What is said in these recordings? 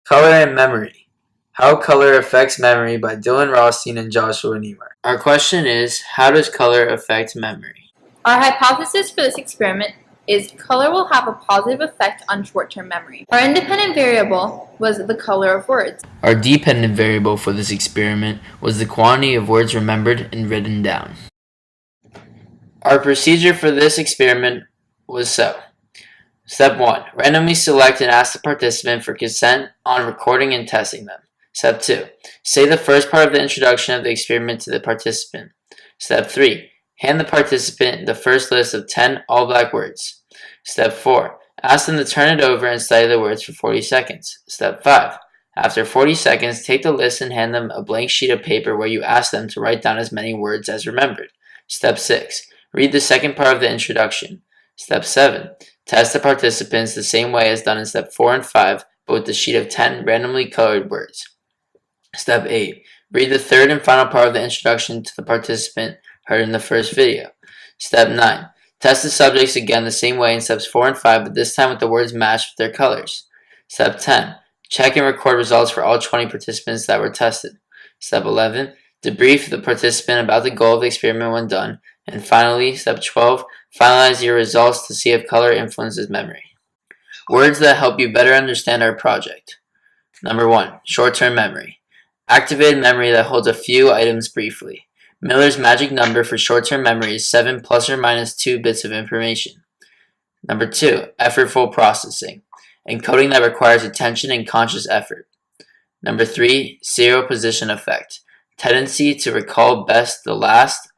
Color and memory. How color affects memory by Dylan Rothstein and Joshua Niemeyer. Our question is, how does color affect memory? Our hypothesis for this experiment is color will have a positive effect on short-term memory. Our independent variable was the color of words. Our dependent variable for this experiment was the quantity of words remembered and written down. Our procedure for this experiment was so. Step 1. Randomly select and ask the participant for consent on recording and testing them. Step 2. Say the first part of the introduction of the experiment to the participant. Step 3. Hand the participant the first list of 10 all-black words. Step 4. Ask them to turn it over and study the words for 40 seconds. Step 5. After 40 seconds, take the list and hand them a blank sheet of paper where you ask them to write down as many words as remembered. Step 6. Read the second part of the introduction. Step 7. Test the participants the same way as done in Step 4 and 5, but with the sheet of 10 randomly colored words. Step 8. Read the third and final part of the introduction to the participant heard in the first video. Step 9. Test the subjects again the same way in Steps 4 and 5, but this time with the words matched with their colors. Step 10. Check and record results for all 20 participants that were tested. Step 11. Debrief the participant about the goal of the experiment when done. And finally, Step 12. Finalize your results to see if color influences memory. Words that help you better understand our project. Number 1. Short-term memory. Activated memory that holds a few items briefly. Miller's magic number for short-term memory is 7 plus or minus 2 bits of information. Number 2. Effortful processing. Encoding that requires attention and conscious effort. Number 3. Serial position effect. Tendency to recall best the last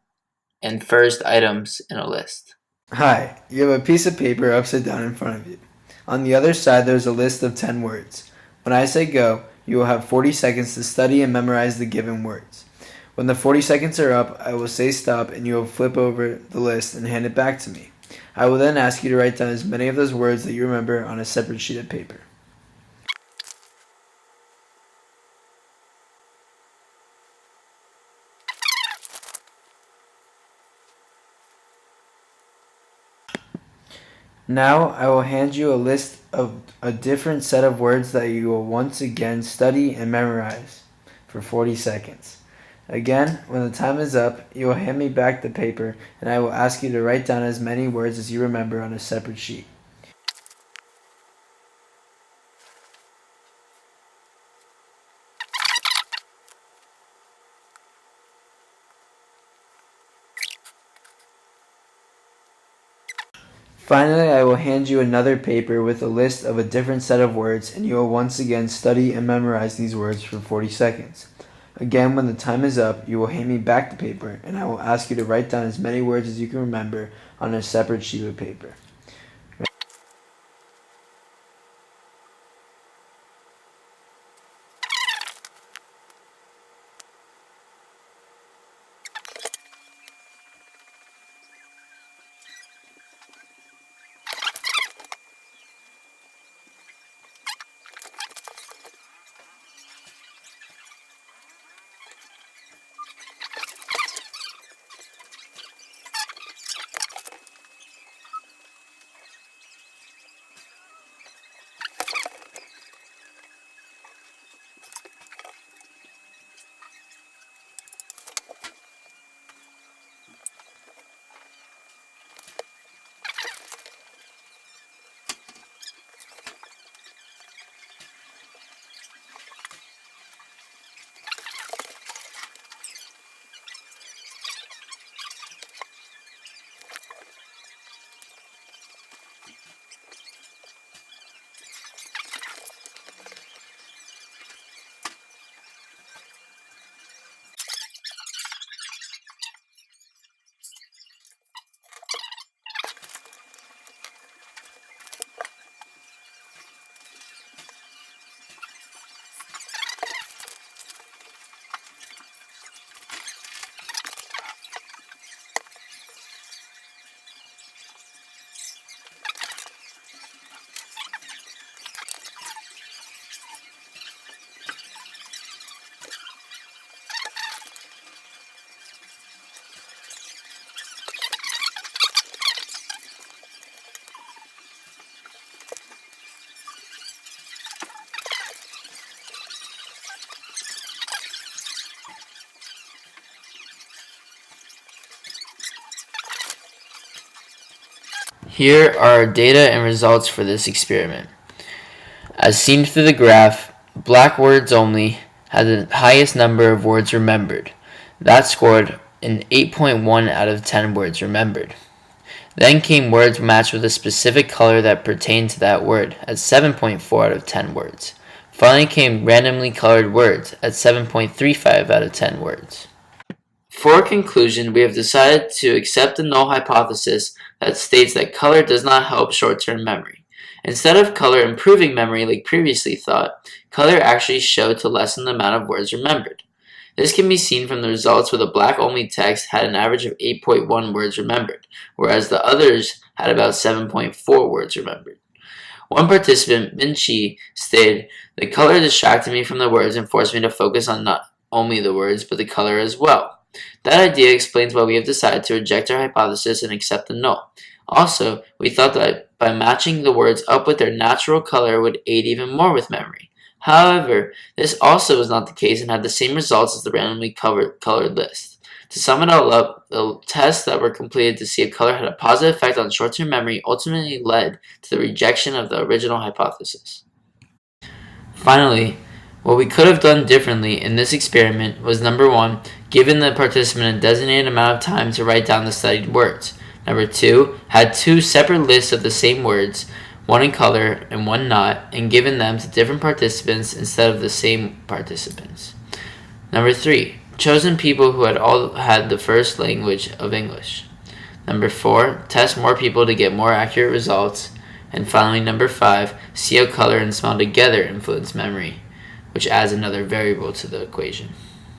and first items in a list. Hi, you have a piece of paper upside down in front of you. On the other side, there's a list of 10 words. When I say go, you will have 40 seconds to study and memorize the given words. When the 40 seconds are up, I will say stop and you will flip over the list and hand it back to me. I will then ask you to write down as many of those words that you remember on a separate sheet of paper. Now I will hand you a list of a different set of words that you will once again study and memorize for 40 seconds. Again, when the time is up, you will hand me back the paper and I will ask you to write down as many words as you remember on a separate sheet. Finally, I will hand you another paper with a list of a different set of words and you will once again study and memorize these words for 40 seconds. Again, when the time is up, you will hand me back the paper and I will ask you to write down as many words as you can remember on a separate sheet of paper. Here are our data and results for this experiment. As seen through the graph, black words only had the highest number of words remembered. That scored an 8.1 out of 10 words remembered. Then came words matched with a specific color that pertained to that word at 7.4 out of 10 words. Finally came randomly colored words at 7.35 out of 10 words. For conclusion, we have decided to accept the null hypothesis that states that color does not help short-term memory. Instead of color improving memory like previously thought, color actually showed to lessen the amount of words remembered. This can be seen from the results where the black-only text had an average of 8.1 words remembered, whereas the others had about 7.4 words remembered. One participant, Min Chi, stated, "The color distracted me from the words and forced me to focus on not only the words, but the color as well." That idea explains why we have decided to reject our hypothesis and accept the null. Also, we thought that by matching the words up with their natural color would aid even more with memory. However, this also was not the case and had the same results as the randomly colored list. To sum it all up, the tests that were completed to see if color had a positive effect on short-term memory ultimately led to the rejection of the original hypothesis. Finally, what we could have done differently in this experiment was number 1, given the participant a designated amount of time to write down the studied words. Number 2, had 2 separate lists of the same words, one in color and one not, and given them to different participants instead of the same participants. Number 3, chosen people who had all had the first language of English. Number 4, test more people to get more accurate results. And finally, number 5, see how color and smell together influence memory, which adds another variable to the equation.